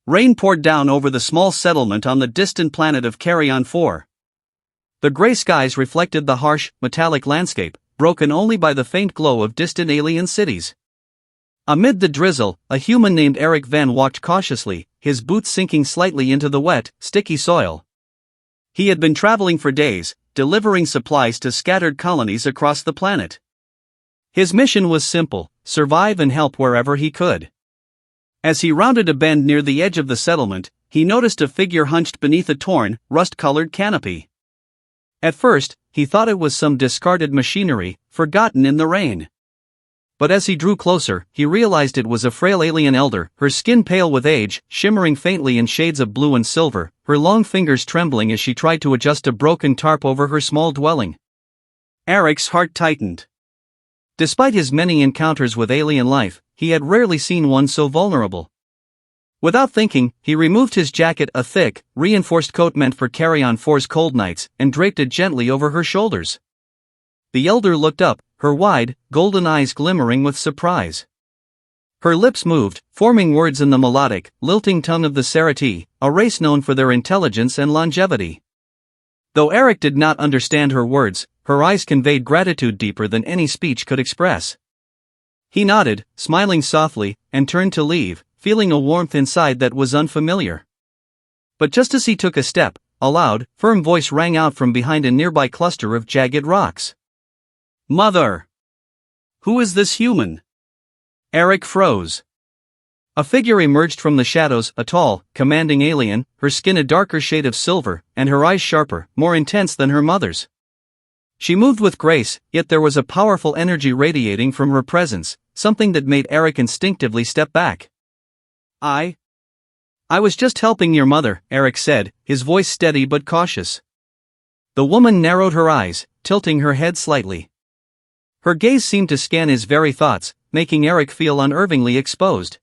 Rain poured down over the small settlement on the distant planet of Carrion 4. The gray skies reflected the harsh, metallic landscape, broken only by the faint glow of distant alien cities. Amid the drizzle, a human named Eric Van walked cautiously, his boots sinking slightly into the wet, sticky soil. He had been traveling for days, delivering supplies to scattered colonies across the planet. His mission was simple: survive and help wherever he could. As he rounded a bend near the edge of the settlement, he noticed a figure hunched beneath a torn, rust-colored canopy. At first, he thought it was some discarded machinery, forgotten in the rain. But as he drew closer, he realized it was a frail alien elder, her skin pale with age, shimmering faintly in shades of blue and silver, her long fingers trembling as she tried to adjust a broken tarp over her small dwelling. Eric's heart tightened. Despite his many encounters with alien life, he had rarely seen one so vulnerable. Without thinking, he removed his jacket, a thick, reinforced coat meant for Carrion 4's cold nights, and draped it gently over her shoulders. The elder looked up, her wide, golden eyes glimmering with surprise. Her lips moved, forming words in the melodic, lilting tongue of the Serati, a race known for their intelligence and longevity. Though Eric did not understand her words, her eyes conveyed gratitude deeper than any speech could express. He nodded, smiling softly, and turned to leave, feeling a warmth inside that was unfamiliar. But just as he took a step, a loud, firm voice rang out from behind a nearby cluster of jagged rocks. "Mother! Who is this human?" Eric froze. A figure emerged from the shadows, a tall, commanding alien, her skin a darker shade of silver, and her eyes sharper, more intense than her mother's. She moved with grace, yet there was a powerful energy radiating from her presence, something that made Eric instinctively step back. I was just helping your mother," Eric said, his voice steady but cautious. The woman narrowed her eyes, tilting her head slightly. Her gaze seemed to scan his very thoughts, making Eric feel unnervingly exposed.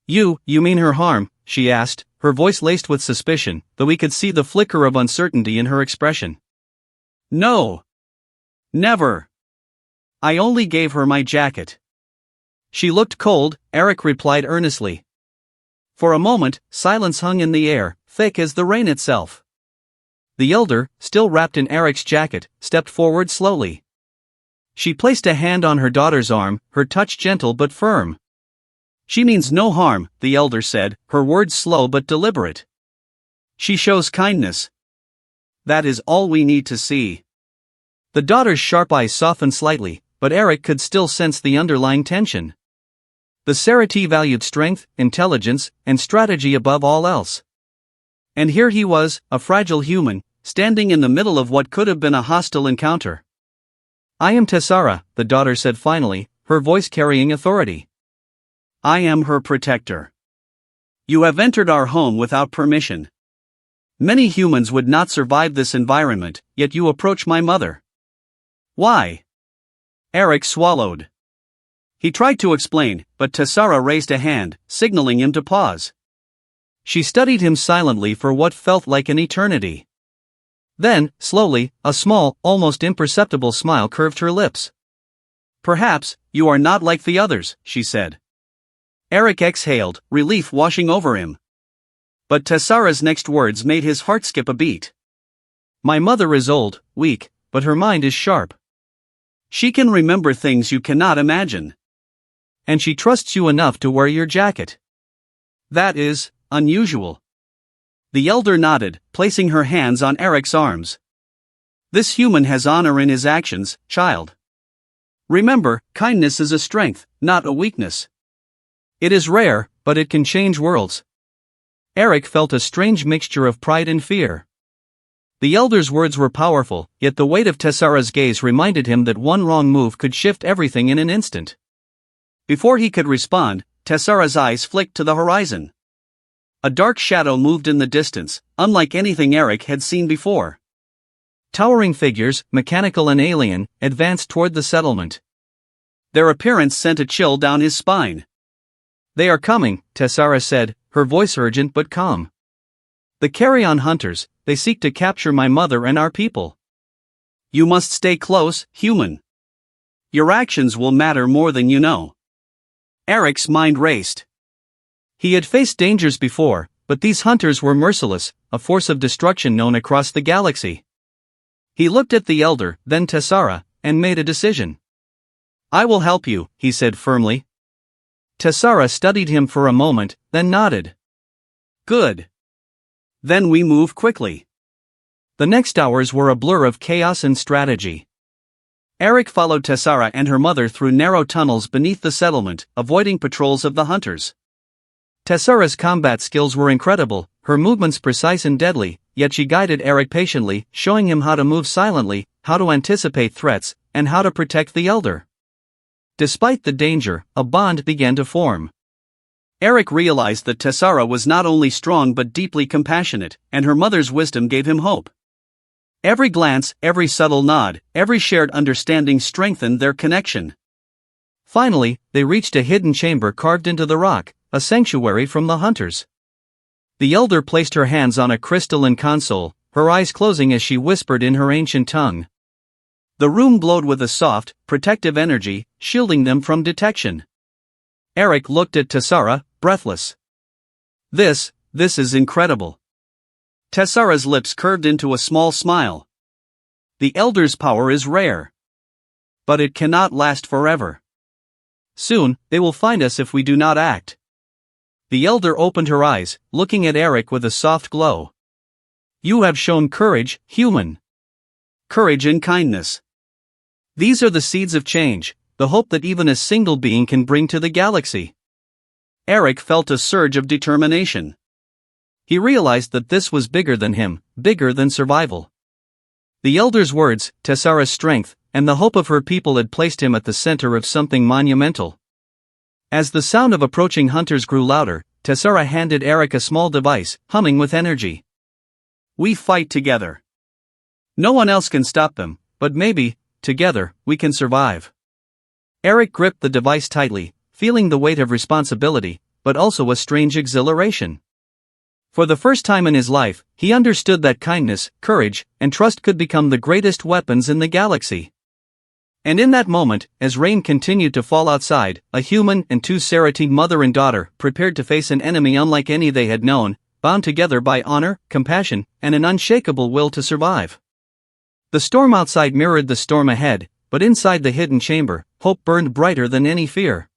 You mean her harm?" she asked, her voice laced with suspicion, though he could see the flicker of uncertainty in her expression. "No. Never. I only gave her my jacket." She looked cold, Eric replied earnestly. For a moment, silence hung in the air, thick as the rain itself. The elder, still wrapped in Eric's jacket, stepped forward slowly. She placed a hand on her daughter's arm, her touch gentle but firm. "She means no harm," the elder said, her words slow but deliberate. "She shows kindness. That is all we need to see." The daughter's sharp eyes softened slightly, but Eric could still sense the underlying tension. The Serati valued strength, intelligence, and strategy above all else. And here he was, a fragile human, standing in the middle of what could have been a hostile encounter. "I am Tessara," the daughter said finally, her voice carrying authority. "I am her protector. You have entered our home without permission. Many humans would not survive this environment, yet you approach my mother. Why?" Eric swallowed. He tried to explain, but Tessara raised a hand, signaling him to pause. She studied him silently for what felt like an eternity. Then, slowly, a small, almost imperceptible smile curved her lips. "Perhaps, you are not like the others," she said. Eric exhaled, relief washing over him. But Tessara's next words made his heart skip a beat. "My mother is old, weak, but her mind is sharp. She can remember things you cannot imagine. And she trusts you enough to wear your jacket. That is unusual." The elder nodded, placing her hands on Eric's arms. "This human has honor in his actions, child. Remember, kindness is a strength, not a weakness. It is rare, but it can change worlds." Eric felt a strange mixture of pride and fear. The elder's words were powerful, yet the weight of Tessara's gaze reminded him that one wrong move could shift everything in an instant. Before he could respond, Tessara's eyes flicked to the horizon. A dark shadow moved in the distance, unlike anything Eric had seen before. Towering figures, mechanical and alien, advanced toward the settlement. Their appearance sent a chill down his spine. "They are coming," Tessara said, her voice urgent but calm. "The carrion hunters, they seek to capture my mother and our people. You must stay close, human. Your actions will matter more than you know." Eric's mind raced. He had faced dangers before, but these hunters were merciless, a force of destruction known across the galaxy. He looked at the elder, then Tessara, and made a decision. "I will help you," he said firmly. Tessara studied him for a moment, then nodded. "Good. Then we move quickly." The next hours were a blur of chaos and strategy. Eric followed Tessara and her mother through narrow tunnels beneath the settlement, avoiding patrols of the hunters. Tessara's combat skills were incredible, her movements precise and deadly, yet she guided Eric patiently, showing him how to move silently, how to anticipate threats, and how to protect the elder. Despite the danger, a bond began to form. Eric realized that Tessara was not only strong but deeply compassionate, and her mother's wisdom gave him hope. Every glance, every subtle nod, every shared understanding strengthened their connection. Finally, they reached a hidden chamber carved into the rock, a sanctuary from the hunters. The elder placed her hands on a crystalline console, her eyes closing as she whispered in her ancient tongue. The room glowed with a soft, protective energy, shielding them from detection. Eric looked at Tessara, breathless. This is incredible." Tessara's lips curved into a small smile. "The elder's power is rare. But it cannot last forever. Soon, they will find us if we do not act." The elder opened her eyes, looking at Eric with a soft glow. "You have shown courage, human. Courage and kindness. These are the seeds of change, the hope that even a single being can bring to the galaxy." Eric felt a surge of determination. He realized that this was bigger than him, bigger than survival. The elder's words, Tessara's strength, and the hope of her people had placed him at the center of something monumental. As the sound of approaching hunters grew louder, Tessara handed Eric a small device, humming with energy. "We fight together. No one else can stop them, but maybe, together, we can survive." Eric gripped the device tightly, feeling the weight of responsibility, but also a strange exhilaration. For the first time in his life, he understood that kindness, courage, and trust could become the greatest weapons in the galaxy. And in that moment, as rain continued to fall outside, a human and two Ceratine mother and daughter prepared to face an enemy unlike any they had known, bound together by honor, compassion, and an unshakable will to survive. The storm outside mirrored the storm ahead, but inside the hidden chamber, hope burned brighter than any fear.